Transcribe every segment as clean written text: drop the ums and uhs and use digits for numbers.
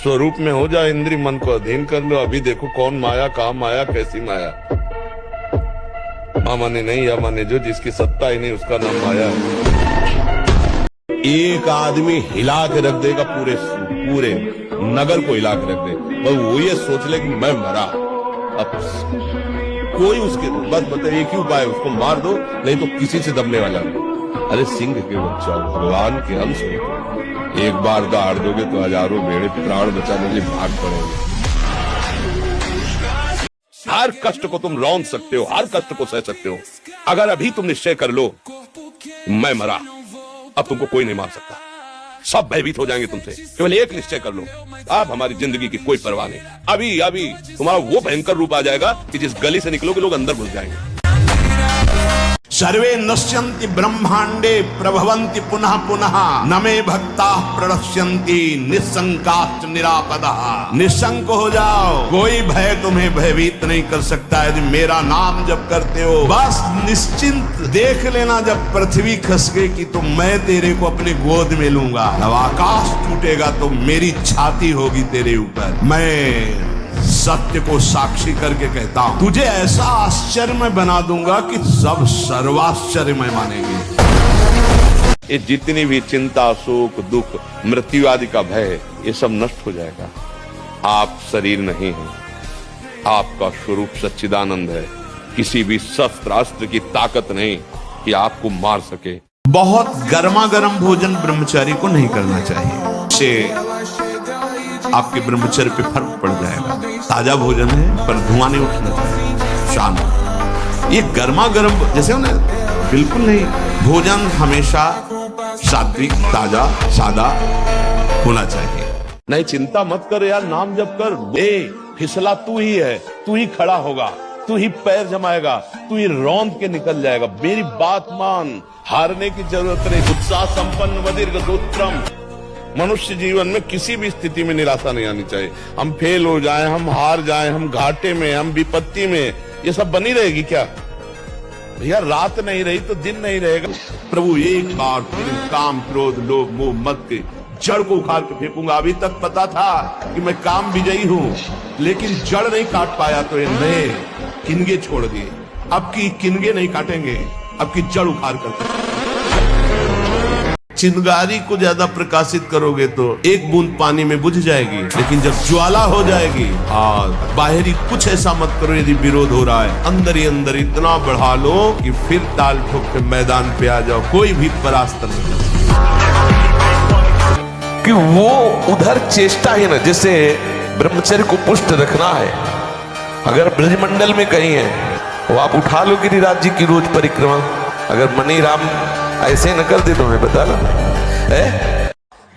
स्वरूप में हो जा, इंद्री मन को अधीन कर लो। अभी देखो कौन माया, कहाँ माया, कैसी माया। माँ माने नहीं या माने जो, जिसकी सत्ता ही नहीं उसका नाम माया है। एक आदमी हिला के रख देगा, पूरे पूरे नगर को हिला के रख दे, बस वो ये सोच ले कि मैं मरा। अब कोई उसके बस बताइए एक ही उपाय, उसको मार दो, नहीं तो किसी से दबने वाला नहीं। अरे सिंह के बच्चा, भगवान के अंश हो, एक बार दहाड़ दोगे तो हजारों भेड़े प्राण बचाने के लिए भाग पड़ेंगे। हर कष्ट को तुम रौंद सकते हो, हर कष्ट को सह सकते हो, अगर अभी तुम निश्चय कर लो मैं मरा, अब तुमको कोई नहीं मार सकता। सब भयभीत हो जाएंगे तुमसे। केवल एक निश्चय कर लो, आप हमारी जिंदगी की कोई परवाह नहीं। अभी अभी तुम्हारा वो भयंकर रूप आ जाएगा कि जिस गली से निकलोगे लोग अंदर घुस जाएंगे। सर्वे नश्यन्ति ब्रह्मांडे प्रभवन्ति पुनः पुनः, न मे भक्ताः प्रणश्यन्ति निस्संकाश्च निरापदः। निशंक हो जाओ, कोई भय तुम्हें भयभीत नहीं कर सकता यदि मेरा नाम जप करते हो। बस निश्चिंत देख लेना, जब पृथ्वी खस गई कि तो मैं तेरे को अपने गोद में लूंगा। जब आकाश टूटेगा तो मेरी छाती होगी तेरे ऊपर। मैं सत्य को साक्षी करके कहता हूं, तुझे ऐसा आश्चर्यमय बना दूंगा कि सब सर्वाश्चर्यमय मानेंगे। ये जितनी भी चिंता, शोक, दुख, मृत्यु आदि का भय है, ये सब नष्ट हो जाएगा। आप शरीर नहीं हैं, आपका स्वरूप सच्चिदानंद है। किसी भी शस्त्र अस्त्र की ताकत नहीं कि आपको मार सके। बहुत गर्मा गर्म भोजन ब्रह्मचारी को नहीं करना चाहिए, से आपके ब्रह्मचर्य पे फर्क पड़ जाएगा। ताजा भोजन है पर धुआं नहीं उठना चाहिए, शांत। ये गर्मा गर्म जैसे ना, बिल्कुल नहीं। भोजन हमेशा सात्विक, ताजा, सादा होना चाहिए। नहीं, चिंता मत कर यार, नाम जप कर। फिसला तू ही है, तू ही खड़ा होगा, तू ही पैर जमाएगा, तू ही रौंद के निकल जाएगा। मेरी बात मान, हारने की जरूरत नहीं। उत्साह संपन्न वदीर्घ सूत्रम। मनुष्य जीवन में किसी भी स्थिति में निराशा नहीं आनी चाहिए। हम फेल हो जाएं, हम हार जाएं, हम घाटे में, हम विपत्ति में, ये सब बनी रहेगी क्या भैया? रात नहीं रही तो दिन नहीं रहेगा। प्रभु एक बार फिर काम, क्रोध, लोभ, मोह, मत के जड़ को उखाड़ के फेंकूंगा। अभी तक पता था कि मैं काम विजयी हूँ, लेकिन जड़ नहीं काट पाया तो ये नए किनगे छोड़ दिए। अब की किनगे नहीं काटेंगे, अब की जड़ उखाड़ कर। चिंगारी को ज्यादा प्रकाशित करोगे तो एक बूंद पानी में बुझ जाएगी, लेकिन जब ज्वाला हो जाएगी, बाहरी कुछ ऐसा मत करो यदि विरोध हो रहा है, अंदर ही अंदर इतना बढ़ा लो कि फिर ताल ठोक के मैदान पे आ जाओ, कोई भी परास्त नहीं। कि वो उधर चेष्टा है ना, जैसे ब्रह्मचर्य को पुष्ट रखना है। अगर ब्रजमंडल में कहीं है वो आप उठा लो गिरिराज जी की रोज परिक्रमा। अगर मनी राम ऐसे न कर दे तो मैं बता रहा।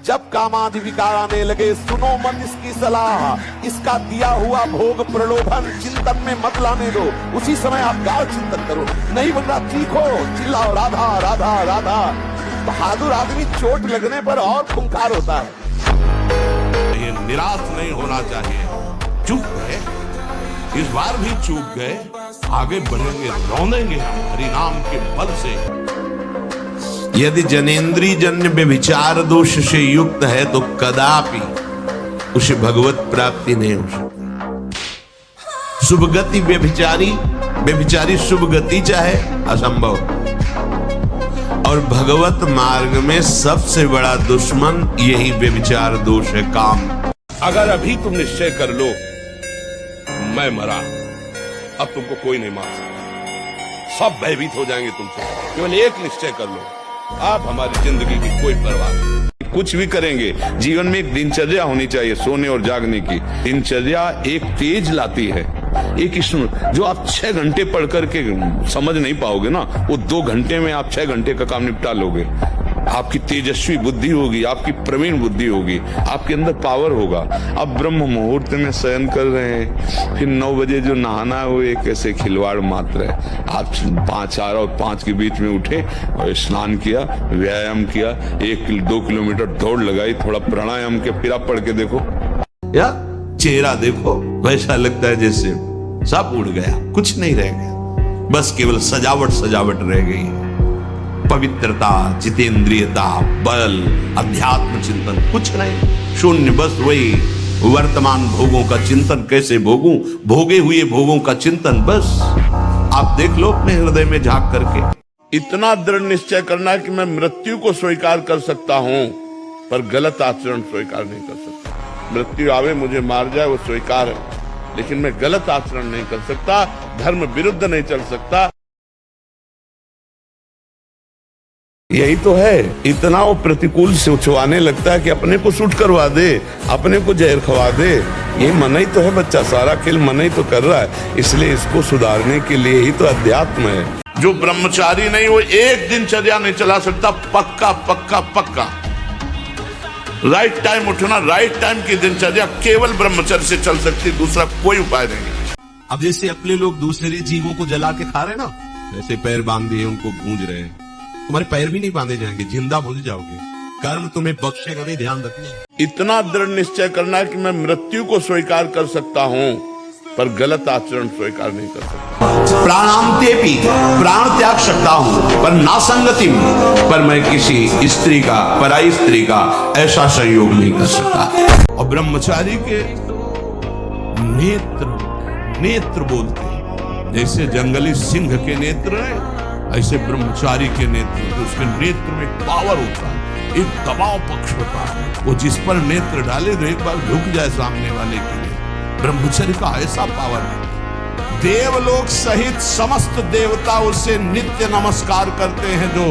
जब कामादि विकार आने लगे, सुनो मत इसकी सलाह, इसका दिया हुआ भोग प्रलोभन चिंतन में मत लाने दो। उसी समय आप गाढ़ चिंतन करो, नहीं बन रहा चीखो, चिल्लाओ राधा राधा राधा। बहादुर आदमी चोट लगने पर और खूंखार होता है। ये निराश नहीं होना चाहिए। चूक गए, इस बार भी चूक गए, आगे बढ़ेंगे, रौंदेंगे हरि नाम के बल से। यदि जनेन्द्रीय जन्य व्यभिचार दोष से युक्त है तो कदापि उसे भगवत प्राप्ति नहीं हो सकती। शुभ गति व्यभिचारी शुभ गति चाहे असंभव। और भगवत मार्ग में सबसे बड़ा दुश्मन यही व्यभिचार दोष है, काम। अगर अभी तुम निश्चय कर लो मैं मरा, अब तुमको कोई नहीं मार सकता। सब भयभीत हो जाएंगे तुमसे। केवल एक निश्चय कर लो, आप हमारी जिंदगी की कोई परवाह नहीं। कुछ भी करेंगे, जीवन में एक दिनचर्या होनी चाहिए, सोने और जागने की। दिनचर्या एक तेज लाती है, एक इसमें जो आप 6 घंटे पढ़ करके समझ नहीं पाओगे ना, वो 2 घंटे में आप 6 घंटे का काम निपटा लोगे। आपकी तेजस्वी बुद्धि होगी, आपकी प्रवीण बुद्धि होगी, आपके अंदर पावर होगा। अब ब्रह्म मुहूर्त में शयन कर रहे हैं, फिर 9 बजे जो नहाना है वो एक ऐसे खिलवाड़ मात्र है। आप 4 और 5 के बीच में उठे और स्नान किया, व्यायाम किया, 1-2 किलोमीटर दौड़ लगाई, थोड़ा प्राणायाम किया, फिर आप पढ़ के देखो, या चेहरा देखो, वैसा लगता है जैसे सब उड़ गया, कुछ नहीं रह गया, बस केवल सजावट रह गई। पवित्रता, जितेंद्रियता, बल, अध्यात्म चिंतन कुछ नहीं, शून्य, बस वर्तमान भोगों का चिंतन कैसे भोगूं, भोगे हुए भोगों का चिंतन बस आप देख लो अपने हृदय में झांक करके। इतना दृढ़ निश्चय करना है कि मैं मृत्यु को स्वीकार कर सकता हूं, पर गलत आचरण स्वीकार नहीं कर सकता। मृत्यु आवे मुझे मार जाए वो स्वीकार है, लेकिन मैं गलत आचरण नहीं कर सकता, धर्म विरुद्ध नहीं चल सकता। यही तो है, इतना वो प्रतिकूल से उछवाने लगता है कि अपने को सूट करवा दे, अपने को जहर खवा दे। ये मन ही तो है बच्चा, सारा खेल मन ही तो कर रहा है। इसलिए इसको सुधारने के लिए ही तो अध्यात्म है। जो ब्रह्मचारी नहीं वो एक दिनचर्या नहीं चला सकता, पक्का पक्का पक्का। राइट टाइम उठना, राइट टाइम की दिनचर्या केवल ब्रह्मचर्य से चल सकती, दूसरा कोई उपाय नहीं। अब जैसे अपने लोग दूसरे जीवों को जला के खा रहे ना, जैसे पैर बांध दिए उनको भूंज रहे हैं, तुम्हारे पैर भी नहीं बांधे जाएंगे, जिंदा भूल जाओगे। कर्म तुम्हें बख्शेगा नहीं, ध्यान रखना। इतना दृढ़ निश्चय करना है कि मैं मृत्यु को स्वीकार कर सकता हूं, पर गलत आचरण स्वीकार नहीं कर सकता। प्राणांतेपि, प्राण त्याग सकता हूं, पर नासंगति में, पर मैं किसी स्त्री का, पराई स्त्री का ऐसा संयोग नहीं कर सकता। और ब्रह्मचारी के नेत्र बोलते हैं, जैसे जंगली सिंह के नेत्र हैं, ऐसे ब्रह्मचारी के नेत्र, उसके नेत्र में एक पावर होता है, एक दबाव पक्ष होता है। वो जिस पर नेत्र डाले तो एक बार झुक जाए सामने वाले के लिए। ब्रह्मचर्य का ऐसा पावर है, देवलोक सहित समस्त देवता उससे नित्य नमस्कार करते हैं जो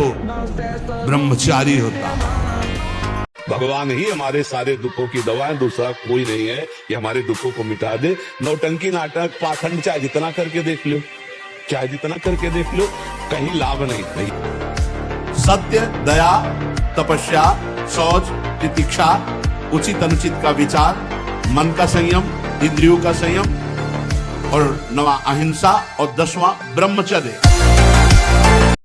ब्रह्मचारी होता है। भगवान ही हमारे सारे दुखों की दवा है, दूसरा कोई नहीं है कि हमारे दुखों को मिटा दे। नौटंकी, नाटक, पाखंड चाहे जितना करके देख लो, चाहे जितना करके देख लो, कहीं लाभ नहीं। कहीं सत्य, दया, तपस्या, शौच, तितिक्षा, उचित अनुचित का विचार, मन का संयम, इंद्रियों का संयम, और 9वां अहिंसा, और 10वां ब्रह्मचर्य।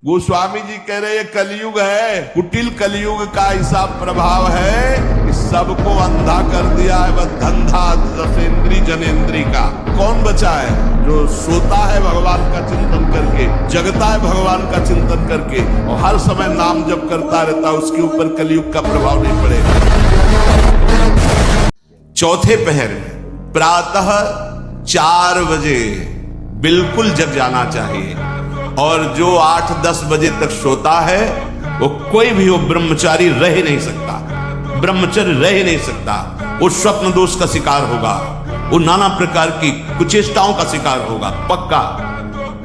गोस्वामी जी कह रहे हैं कलयुग है, कुटिल कलयुग का ऐसा प्रभाव है कि सबको अंधा कर दिया है। वह धंधा दशेंद्री जनेन्द्री का कौन बचा है? जो सोता है भगवान का चिंतन करके, जगता है भगवान का चिंतन करके, और हर समय नाम जप करता रहता, उसके ऊपर कलयुग का प्रभाव नहीं पड़ेगा। चौथे पहर में प्रातः 4 बजे बिल्कुल जग जाना चाहिए, और जो 8-10 बजे तक सोता है वो कोई भी, वो ब्रह्मचारी रह ही नहीं सकता, ब्रह्मचर्य रह ही नहीं सकता। वो स्वप्न दोष का शिकार होगा, वो नाना प्रकार की कुचेष्टाओं का शिकार होगा पक्का।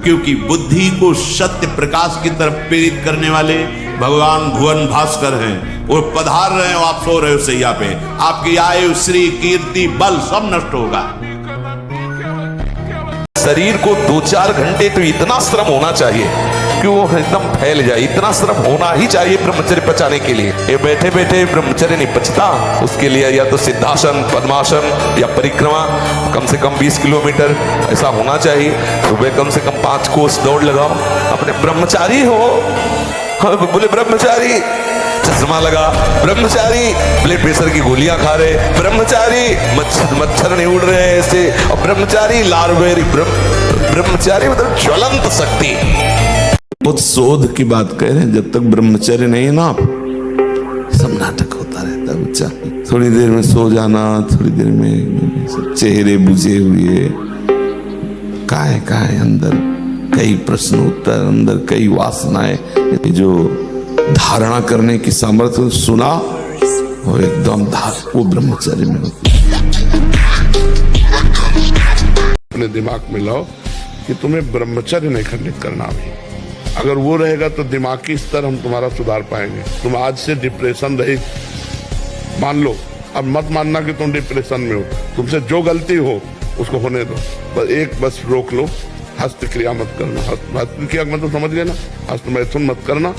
क्योंकि बुद्धि को सत्य प्रकाश की तरफ प्रेरित करने वाले भगवान भुवन भास्कर हैं। वो पधार रहे हो, आप सो रहे हो सैया पे, आपकी आयु, श्री, कीर्ति, बल सब नष्ट होगा। शरीर को 2-4 घंटे तो इतना श्रम होना चाहिए कि वो एकदम फैल जाए, इतना श्रम होना ही चाहिए ब्रह्मचर्य पचाने के लिए। ये बैठे बैठे ब्रह्मचर्य नहीं पचता, उसके लिए या तो सिद्धासन, पद्मासन या परिक्रमा कम से कम 20 किलोमीटर ऐसा होना चाहिए। सुबह कम से कम 5 कोस दौड़ लगाओ। अपने ब्रह्मचारी हो, बोले ब्रह्मचारी चश्मा लगा, ब्रह्मचारी ब्लड प्रेशर की गोलियां खा रहे, ब्रह्मचारी मच्छर नहीं उड़ रहे ऐसे, और ब्रह्मचारी लार्वेरी, ब्रह्मचारी मतलब ज्वलंत शक्ति। बहुत शोध की बात कह रहे हैं, जब तक ब्रह्मचर्य नहीं है ना, आप सब नाटक होता रहता है बच्चा। थोड़ी देर में सो जाना, थोड़ी देर में चेहरे बुझे हुए, काहे अंदर कई प्रश्न उत्तर, अंदर कई वासनाएं जो धारणा करने की सामर्थ्य सुना, और एकदम वो ब्रह्मचर्य में होती है। अपने दिमाग में लाओ कि तुम्हें ब्रह्मचर्य नहीं खंडित करना भी। अगर वो रहेगा तो दिमागी स्तर हम तुम्हारा सुधार पाएंगे। तुम आज से डिप्रेशन रही मान लो, अब मत मानना कि तुम डिप्रेशन में हो। तुमसे जो गलती हो उसको होने दो, बस रोक लो, हस्त क्रिया मत करना। हस्त क्रिया मतलब समझ गए ना, हस्त मैथुन मत करना,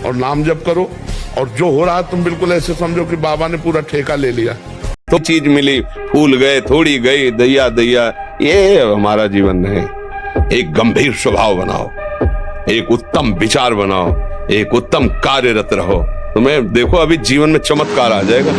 और नाम जप करो। और जो हो रहा है तुम बिल्कुल ऐसे समझो कि बाबा ने पूरा ठेका ले लिया। तो चीज मिली, फूल गए, थोड़ी गई, दैया दैया, ये हमारा जीवन नहीं। एक गंभीर स्वभाव बनाओ, एक उत्तम विचार बनाओ, एक उत्तम कार्यरत रहो। तुम्हें देखो अभी जीवन में चमत्कार आ जाएगा।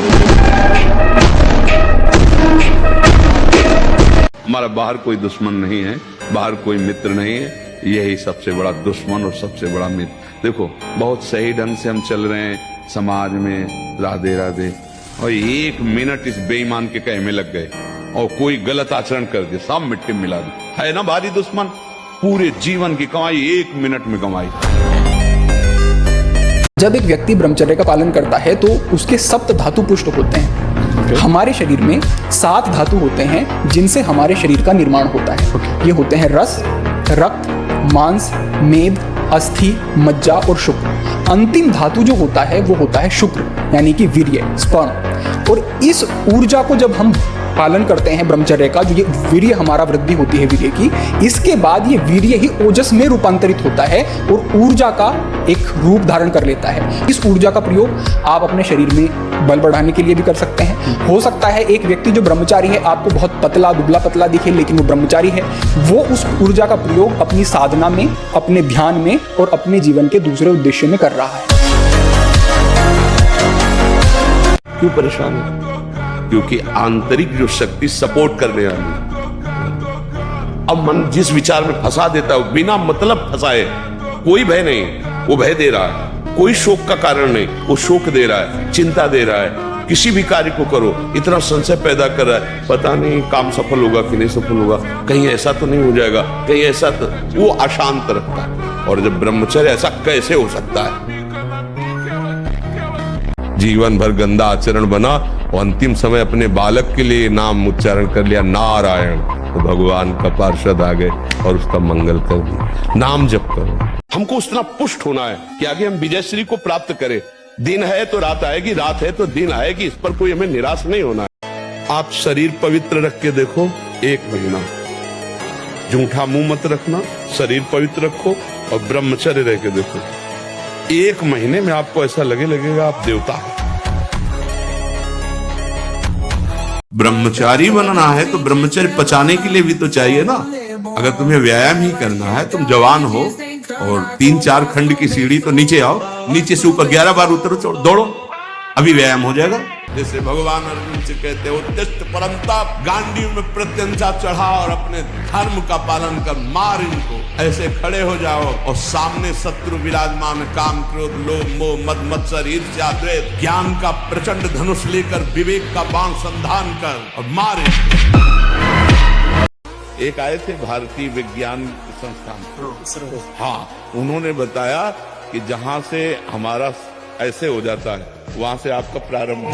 हमारा बाहर कोई दुश्मन नहीं है, बाहर कोई मित्र नहीं है, यही सबसे बड़ा दुश्मन और सबसे बड़ा मित्र। देखो बहुत सही ढंग से हम चल रहे हैं समाज में, राधे राधे, और 1 मिनट इस बेईमान के कहे में लग गए और कोई गलत आचरण कर दिया, सब मिट्टी में मिला दी। है ना भारी दुश्मन, पूरे जीवन की कमाई 1 मिनट में कमाई। जब एक व्यक्ति ब्रह्मचर्य का पालन करता है तो उसके 7 धातु पुष्ट होते हैं। हमारे शरीर में 7 धातु होते हैं जिनसे हमारे शरीर का निर्माण होता है। ये होते हैं रस, रक्त, मांस, मेद, अस्थि, मज्जा और शुक्र। अंतिम धातु जो होता है वो होता है शुक्र, यानी कि वीर्य, स्पर्म। और इस ऊर्जा को जब हम पालन करते हैं ब्रह्मचर्य का, जो ये वीर्य हमारा वृद्धि होती है वीर्य की, इसके बाद ये वीर्य ही ओजस में रूपांतरित होता है और ऊर्जा का एक रूप धारण कर लेता है। इस ऊर्जा का प्रयोग आप अपने शरीर में बल बढ़ाने के लिए भी कर सकते हैं। हो सकता है एक व्यक्ति जो ब्रह्मचारी है, आपको बहुत पतला दुबला पतला दिखे, लेकिन वो ब्रह्मचारी है, वो उस ऊर्जा का प्रयोग अपनी साधना में, अपने ध्यान में और अपने जीवन के दूसरे उद्देश्य में कर रहा है। क्यों परेशान है? क्योंकि आंतरिक जो शक्ति सपोर्ट करने वाली, अब मन जिस विचार में फंसा देता है, बिना मतलब फंसाए, कोई भय नहीं, वो भय दे रहा है। कोई शोक का कारण नहीं, वो शोक दे रहा है, चिंता दे रहा है। किसी भी कार्य को करो, इतना संशय पैदा कर रहा है, पता नहीं काम सफल होगा कि नहीं सफल होगा, कहीं ऐसा तो नहीं हो जाएगा, कहीं ऐसा तो, वो अशांत रखता है। और जब ब्रह्मचर्य, ऐसा कैसे हो सकता है? जीवन भर गंदा आचरण बना और अंतिम समय अपने बालक के लिए नाम उच्चारण कर लिया, नारायण, तो भगवान का पार्षद आ गए और उसका मंगल कर दिया। नाम जप करो। हमको उतना पुष्ट होना है कि आगे हम विजयश्री को प्राप्त करें। दिन है तो रात आएगी, रात है तो दिन आएगी, इस पर कोई हमें निराश नहीं होना है। आप शरीर पवित्र रख के देखो, 1 महीना जूठा मुंह मत रखना, शरीर पवित्र रखो और ब्रह्मचर्य रह के देखो, 1 महीने में आपको ऐसा लगेगा आप देवता हैं। ब्रह्मचारी बनना है तो ब्रह्मचर्य पचाने के लिए भी तो चाहिए ना। अगर तुम्हें व्यायाम ही करना है, तुम जवान हो और 3-4 खंड की सीढ़ी तो नीचे आओ, नीचे से ऊपर 11 बार उतरो, दौड़ो, अभी व्यायाम हो जाएगा। जैसे भगवान अर्जुन से कहते हो, उत्तिष्ठ परंताप, गांडीव में प्रत्यंचा चढ़ा और अपने धर्म का पालन कर, मार इनको। ऐसे खड़े हो जाओ और सामने शत्रु विराजमान, काम, क्रोध, लोभ, मोह, मद, मत्सर, ईर्ष्या, द्वेष, ज्ञान का प्रचंड धनुष लेकर विवेक का बाण संधान कर और मार इनको। एक आए थे भारतीय विज्ञान संस्थान, हाँ, उन्होंने बताया कि जहां से हमारा ऐसे हो जाता है, वहां से आपका प्रारंभ।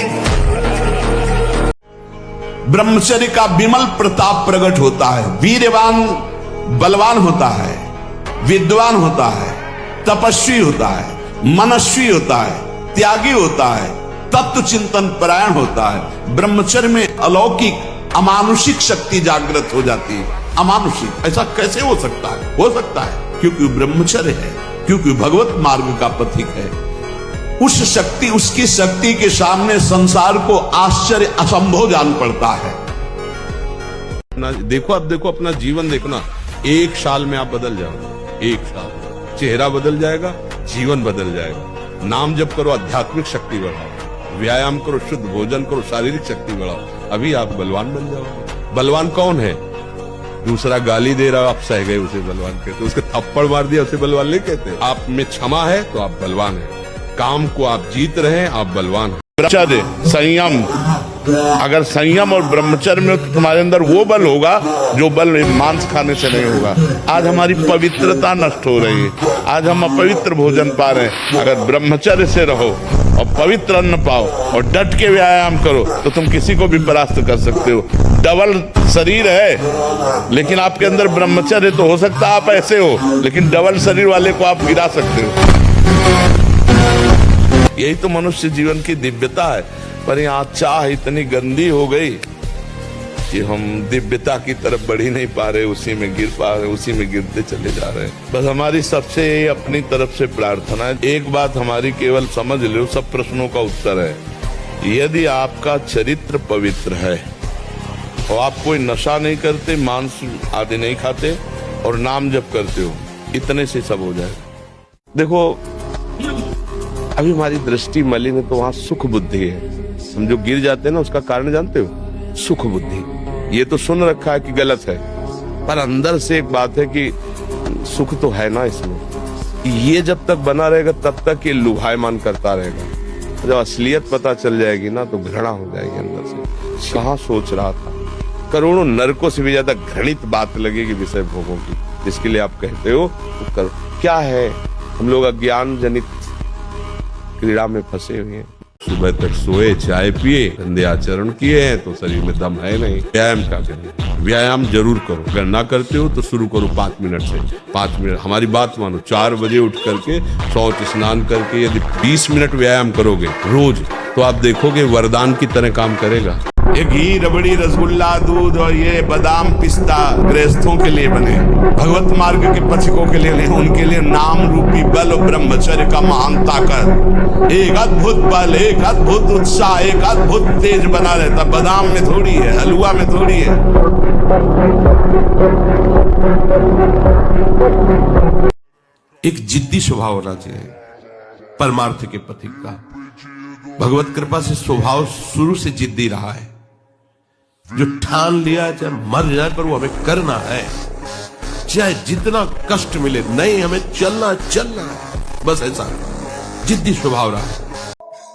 ब्रह्मचर्य का विमल प्रताप प्रकट होता है। वीरवान बलवान होता है, विद्वान होता है, तपस्वी होता है, मनस्वी होता है, त्यागी होता है, तत्व चिंतन परायण होता है। ब्रह्मचर्य में अलौकिक अमानुषिक शक्ति जागृत हो जाती है। अमानुषिक, ऐसा कैसे हो सकता है? हो सकता है क्योंकि ब्रह्मचर्य है, क्योंकि भगवत मार्ग का पथिक है। उस शक्ति, उसकी शक्ति के सामने संसार को आश्चर्य असंभव जान पड़ता है। देखो, अब देखो अपना जीवन देखना, 1 साल में आप बदल जाओगे। 1 साल चेहरा बदल जाएगा, जीवन बदल जाएगा। नाम जप करो, आध्यात्मिक शक्ति बढ़ाओ, व्यायाम करो, शुद्ध भोजन करो, शारीरिक शक्ति बढ़ाओ, अभी आप बलवान बन जाओगे। बलवान कौन है? दूसरा गाली दे रहा, आप सह गए, उसे बलवान कहते। उसके थप्पड़ मार दिया, उसे बलवान नहीं कहते। आप में क्षमा है तो आप बलवान हैं। काम को आप जीत रहे हैं, आप बलवान हैं। ब्रह्मचर्य, संयम, अगर संयम और ब्रह्मचर्य में तो तुम्हारे अंदर वो बल होगा जो बल मांस खाने से नहीं होगा। आज हमारी पवित्रता नष्ट हो रही है, आज हम अपवित्र भोजन पा रहे हैं। अगर ब्रह्मचर्य से रहो और पवित्र अन्न पाओ और डट के व्यायाम करो तो तुम किसी को भी परास्त कर सकते हो। डबल शरीर है लेकिन आपके अंदर ब्रह्मचर्य, तो हो सकता है आप ऐसे हो, लेकिन डबल शरीर वाले को आप गिरा सकते हो। यही तो मनुष्य जीवन की दिव्यता है। पर यहाँ चाह इतनी गंदी हो गई कि हम दिव्यता की तरफ बढ़ ही नहीं पा रहे, उसी में गिर पा रहे, उसी में गिरते चले जा रहे हैं। बस हमारी सबसे अपनी तरफ से प्रार्थना है, एक बात हमारी केवल समझ लो, सब प्रश्नों का उत्तर है। यदि आपका चरित्र पवित्र है और आप कोई नशा नहीं करते, मांस आदि नहीं खाते और नाम जप करते हो, इतने से सब हो जाए। देखो, अभी हमारी दृष्टि मलिन है तो वहां सुख बुद्धि है। हम जो गिर जाते हैं ना, उसका कारण जानते हो? सुख बुद्धि। ये तो सुन रखा है कि गलत है, पर अंदर से एक बात है कि सुख तो है ना इसमें। ये जब तक बना रहेगा तब तक ये लुभायमान करता रहेगा। जब असलियत पता चल जाएगी ना तो घृणा हो जाएगी अंदर से। कहाँ सोच रहा था, करोड़ों नरकों से भी ज्यादा घृणित बात लगेगी विषय भोगों की, जिसके लिए आप कहते हो तो करो। क्या है, हम लोग अज्ञान जनित क्रीड़ा में फंसे हुए हैं। सुबह तक सोए, चाय पिए, गंदे आचरण किए हैं तो शरीर में दम है नहीं। व्यायाम क्या करें? व्यायाम जरूर करो, अगर ना करते हो तो शुरू करो 5 मिनट से। 5 मिनट, हमारी बात मानो, 4 बजे उठ करके शौच स्नान करके यदि 20 मिनट व्यायाम करोगे रोज, तो आप देखोगे वरदान की तरह काम करेगा। ये घी, रबड़ी, रसगुल्ला, दूध और ये बादाम, पिस्ता गृहस्थों के लिए बने, भगवत मार्ग के पथिकों के लिए नहीं। उनके लिए नाम रूपी बल और ब्रह्मचर्य का महान ताकत, एक अद्भुत बल, एक अद्भुत उत्साह, एक अद्भुत तेज बना रहता। बादाम में थोड़ी है, हलवा में थोड़ी है। एक जिद्दी स्वभाव होना चाहिए परमार्थ के पथिक का। भगवत कृपा से स्वभाव शुरू से जिद्दी रहा है, जो ठान लिया चाहे मर जाए पर वो हमें करना है, चाहे जितना कष्ट मिले, नहीं हमें चलना है, बस ऐसा जिद्दी स्वभाव रहा है।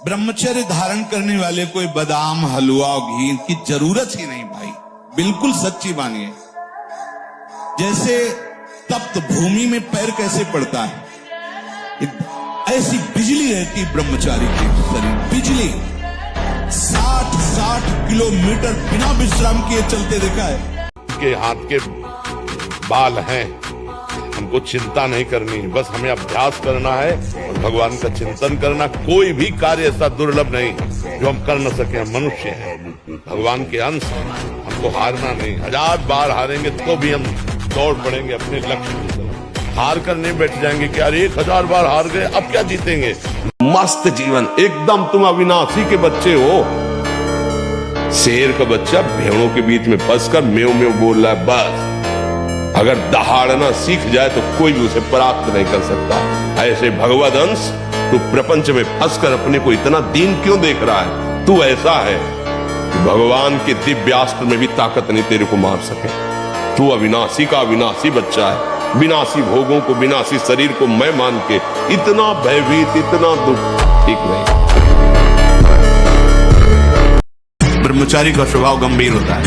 ब्रह्मचर्य धारण करने वाले कोई बादाम, हलवा और घी की जरूरत ही नहीं भाई, बिल्कुल सच्ची मानिए। जैसे तप्त भूमि में पैर कैसे पड़ता है, ऐसी बिजली रहती ब्रह्मचारी के शरीर, बिजली 60 किलोमीटर बिना विश्राम किए चलते देखा है। के हाथ के बाल हैं, हमको चिंता नहीं करनी है, बस हमें अभ्यास करना है और भगवान का चिंतन करना। कोई भी कार्य ऐसा दुर्लभ नहीं जो हम कर न सके। हम मनुष्य हैं, भगवान के अंश हैं, हमको हारना नहीं। 1000 बार हारेंगे तो भी हम दौड़ पड़ेंगे अपने लक्ष्य की तरफ। हार कर नहीं बैठ जाएंगे कि यार 1000 बार हार गए, अब क्या जीतेंगे। मस्त जीवन, एकदम तुम अविनाशी के बच्चे हो। शेर का बच्चा भेड़ों के बीच में फंसकर म्यों म्यों बोल रहा है, बस अगर दहाड़ना सीख जाए तो कोई भी उसे परास्त नहीं कर सकता। ऐसे भगवद अंश, तू प्रपंच में फंसकर अपने को इतना दीन क्यों देख रहा है? तू ऐसा है कि भगवान के दिव्यास्त्र में भी ताकत नहीं तेरे को मार सके। तू अविनाशी का अविनाशी बच्चा है। विनाशी भोगों को, विनाशी शरीर को मैं मान के इतना भयभीत, इतना दुख ठीक नहीं। ब्रह्मचारी का स्वभाव गंभीर होता है,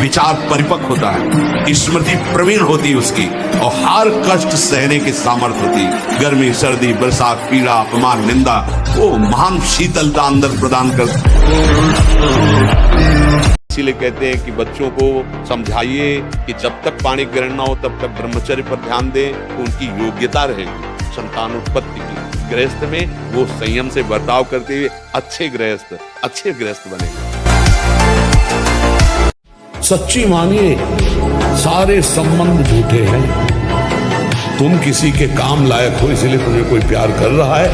विचार परिपक्व होता है, स्मृति प्रवीण होती है उसकी, और हर कष्ट सहने की सामर्थ्य होती। गर्मी, सर्दी, बरसात, पीड़ा, अपमान, निंदा, वो महान शीतलता अंदर प्रदान कर। इसीलिए कहते हैं कि बच्चों को समझाइए कि जब तक पाणी ग्रहण न हो तब तक ब्रह्मचर्य पर ध्यान दें, तो उनकी योग्यता रहेगी संतानोत्पत्ति की। गृहस्थ में वो संयम से बर्ताव करते हुए अच्छे गृहस्थ बनेंगे। सच्ची मानिए, सारे संबंध झूठे हैं। तुम किसी के काम लायक हो इसलिए तुम्हें कोई प्यार कर रहा है,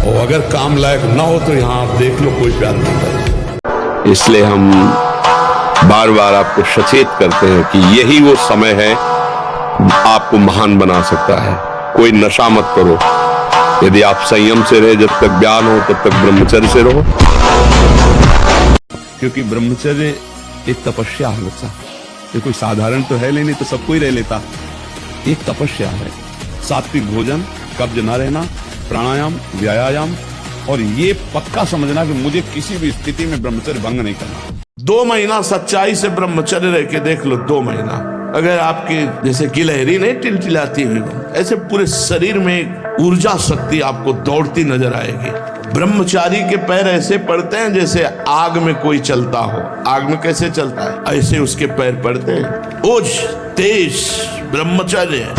और अगर काम लायक ना हो तो यहां आप देख लो कोई प्यार नहीं कर रहा। इसलिए हम बार बार आपको सचेत करते हैं कि यही वो समय है आपको महान बना सकता है। कोई नशा मत करो। यदि आप संयम से रहे, जब तक ज्ञान हो तब तक ब्रह्मचर्य से रहो, क्योंकि ब्रह्मचर्य एक तपस्या है बच्चा। ये कोई साधारण तो है नहीं तो सबको ही रह लेता। एक तपस्या है। सात्विक भोजन, कब्ज न रहना, प्राणायाम, व्यायाम, और ये पक्का समझना कि मुझे किसी भी स्थिति में ब्रह्मचर्य भंग नहीं करना। 2 महीना सच्चाई से ब्रह्मचर्य रह के देख लो। 2 महीना अगर आपके जैसे गिलहरी नहीं टिलटिलाती हुई, ऐसे पूरे शरीर में ऊर्जा शक्ति आपको दौड़ती नजर आएगी। ब्रह्मचारी के पैर ऐसे पड़ते हैं जैसे आग में कोई चलता हो। आग में कैसे चलता है, ऐसे उसके पैर पड़ते हैं। ओज तेज ब्रह्मचर्य।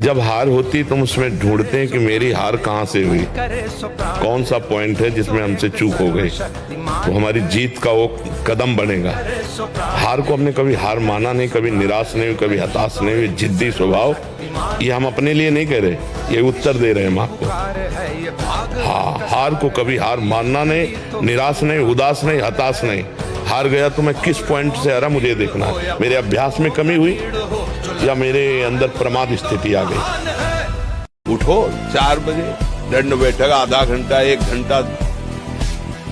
जब हार होती तुम उसमें ढूंढते हैं कि मेरी हार कहां से हुई, कौन सा पॉइंट है जिसमें हमसे चूक हो गई, तो हमारी जीत का वो कदम बनेगा। हार को हमने कभी हार माना नहीं, कभी निराश नहीं हुई, कभी हताश नहीं हुई। जिद्दी स्वभाव, ये हम अपने लिए नहीं कह रहे, ये उत्तर दे रहे हैं हम आपको। हाँ, हार को कभी हार मानना नहीं, निराश नहीं, उदास नहीं, हताश नहीं। हार गया तो मैं किस पॉइंट से हारा मुझे देखना है। मेरे अभ्यास में कमी हुई या मेरे अंदर प्रमाद स्थिति आ गई। उठो 4 बजे, दंड बैठक आधा घंटा 1 घंटा,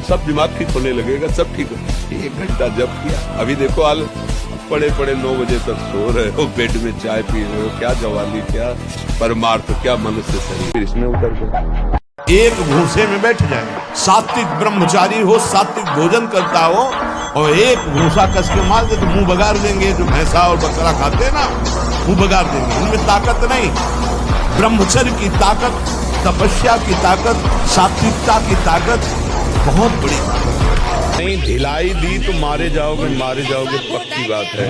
सब दिमाग ठीक होने लगेगा, सब ठीक हो। 1 घंटा जब किया, अभी देखो हाल पड़े 9 बजे तक सो रहे हो, बेड में चाय पी रहे हो। क्या जवानी, क्या परमार्थ, क्या मनुष्य शरीर इसमें उतर गए। एक भूसे में बैठ जाए। सात्विक ब्रह्मचारी हो, सात्विक भोजन करता हो और एक भूसा कस के मार दे तो मुंह बगाड़ देंगे। जो भैंसा और बकरा खाते हैं ना, मुंह बगाड़ देंगे। उनमें ताकत नहीं। ब्रह्मचर्य की ताकत, तपस्या की ताकत, सात्विकता की ताकत बहुत बड़ी ताकत। नहीं ढिलाई दी तो मारे जाओगे पक्की बात है।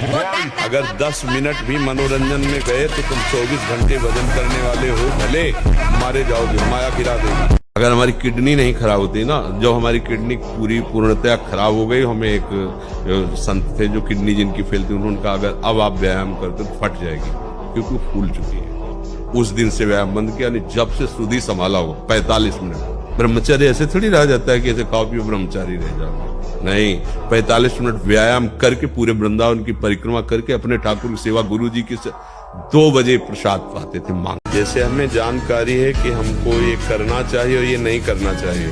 अगर 10 मिनट भी मनोरंजन में गए तो तुम 24 घंटे भजन करने वाले हो, भले मारे जाओगे, माया गिरा देगी। अगर हमारी किडनी नहीं खराब होती ना, जो हमारी किडनी पूर्णतया खराब हो गई, हमें एक संत थे जो किडनी जिनकी फेल थी, उन्होंने कहा अगर अब आप व्यायाम करते तो फट जाएगी, क्योंकि वो फूल चुकी है। उस दिन से व्यायाम बंद किया। नहीं, जब से सुधी संभाला हो 45 मिनट। ब्रह्मचर्य ऐसे थोड़ी रह जाता है कि ऐसे खाओ पियो ब्रह्मचारी रह जाओ। नहीं, 45 मिनट व्यायाम करके पूरे वृंदावन की परिक्रमा करके अपने ठाकुर की सेवा, गुरु जी की 2 बजे प्रसाद पाते थे मांग। जैसे हमें जानकारी है कि हमको ये करना चाहिए और ये नहीं करना चाहिए,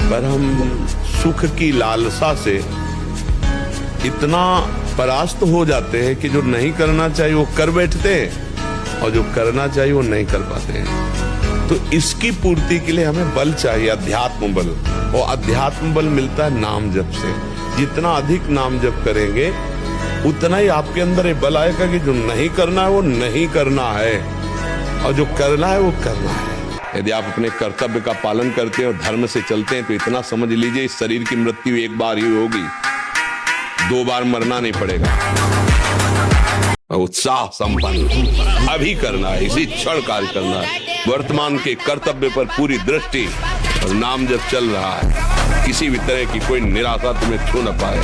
पर हम सुख की लालसा से इतना परास्त हो जाते हैं कि जो नहीं करना चाहिए वो कर बैठते हैं और जो करना चाहिए वो नहीं कर पाते हैं। तो इसकी पूर्ति के लिए हमें बल चाहिए, अध्यात्म बल। और अध्यात्म बल मिलता है नाम जप से। जितना अधिक नाम जप करेंगे उतना ही आपके अंदर ये बल आएगा कि जो नहीं करना है वो नहीं करना है और जो करना है वो करना है। यदि आप अपने कर्तव्य का पालन करते हैं और धर्म से चलते हैं तो इतना समझ लीजिए इस शरीर की मृत्यु एक बार ही होगी, 2 बार मरना नहीं पड़ेगा। उत्साह संपन्न अभी करना है, इसी क्षण कार्य करना है। वर्तमान के कर्तव्य पर पूरी दृष्टि और नाम जब चल रहा है, किसी भी तरह की कोई निराशा तुम्हें छू न पाए।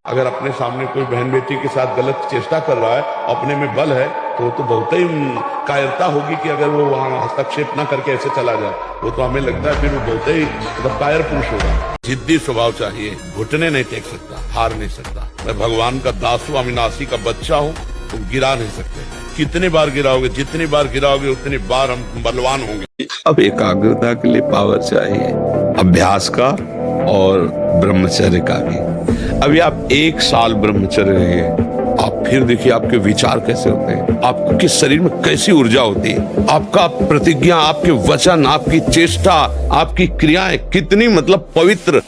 अगर अपने सामने कोई बहन बेटी के साथ गलत चेष्टा कर रहा है, अपने में बल है, तो बहुत ही कायरता होगी कि अगर वो वहां हस्तक्षेप न करके ऐसे चला जाए। वो तो हमें लगता है फिर वो बहुत ही कायर पुरुष होगा। जिद्दी स्वभाव चाहिए, घुटने नहीं टेक सकता, हार नहीं सकता। मैं भगवान का दास हूं, अविनाशी का बच्चा हूं, तुम गिरा नहीं सकते। कितनी बार गिराओगे, जितनी बार गिराओगे उतनी बार हम बलवान होंगे। अब एकाग्रता के लिए पावर चाहिए, अभ्यास का और ब्रह्मचर्य का भी। अभी आप 1 साल ब्रह्मचर्य रहिए, आप फिर देखिए आपके विचार कैसे होते हैं, आपके शरीर में कैसी ऊर्जा होती है, आपका प्रतिज्ञा, आपके वचन, आपकी चेष्टा, आपकी क्रियाएं कितनी मतलब पवित्र।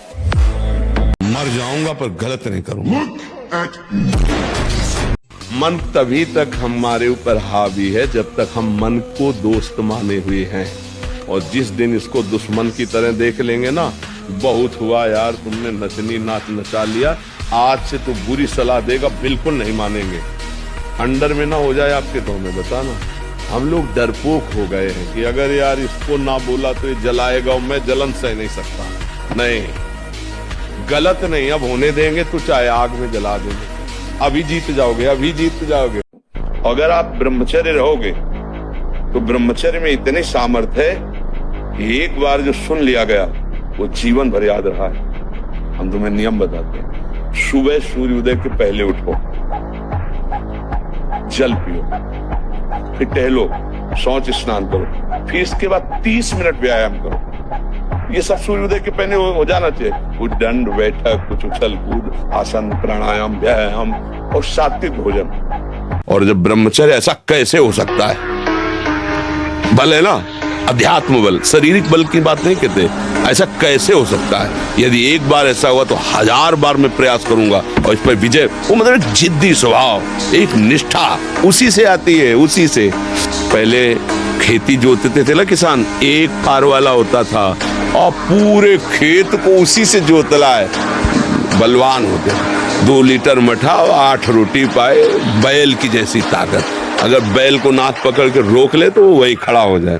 मर जाऊंगा पर गलत नहीं करूंगा। मन तभी तक हमारे ऊपर हावी है जब तक हम मन को दोस्त माने हुए हैं, और जिस दिन इसको दुश्मन की तरह देख लेंगे ना, बहुत हुआ यार, तुमने नचनी नाच नचा लिया, आज से तो बुरी सलाह देगा, बिल्कुल नहीं मानेंगे। अंडर में ना हो जाए आपके तो हमें बताना। हम लोग डरपोक हो गए हैं कि अगर यार इसको ना बोला तो ये जलाएगा और मैं जलन सह नहीं सकता। नहीं, गलत नहीं, अब होने देंगे तो चाहे आग में जला देंगे। अभी जीत जाओगे, अभी जीत जाओगे। अगर आप ब्रह्मचर्य रहोगे तो ब्रह्मचर्य में इतनी सामर्थ्य है कि एक बार जो सुन लिया गया वो जीवन भर याद रहा है। हम तुम्हें नियम बताते हैं, सुबह सूर्योदय के पहले उठो, जल पियो, फिर टहलो, शौच स्नान करो, फिर इसके बाद 30 मिनट व्यायाम करो। ये सब सूर्योदय के पहले हो जाना चाहिए। कुछ दंड बैठक, कुछ उछल कूद, आसन, प्राणायाम, व्यायाम और सात्विक भोजन। और जब ब्रह्मचर्य, ऐसा कैसे हो सकता है? बल है ना, अध्यात्म बल, शारीरिक बल की बात नहीं कहते। ऐसा कैसे हो सकता है? यदि एक बार ऐसा हुआ तो 1000 बार मैं प्रयास करूंगा और इस पर विजय। वो मतलब जिद्दी स्वभाव, एक निष्ठा उसी से आती है, उसी से। पहले खेती जोतते थे ना किसान, एक पार वाला होता था और पूरे खेत को उसी से जोतला है, बलवान होते। 2 लीटर मठा और 8 रोटी पाए, बैल की जैसी ताकत। अगर बैल को नाक पकड़ के रोक ले तो वो वही खड़ा हो जाए।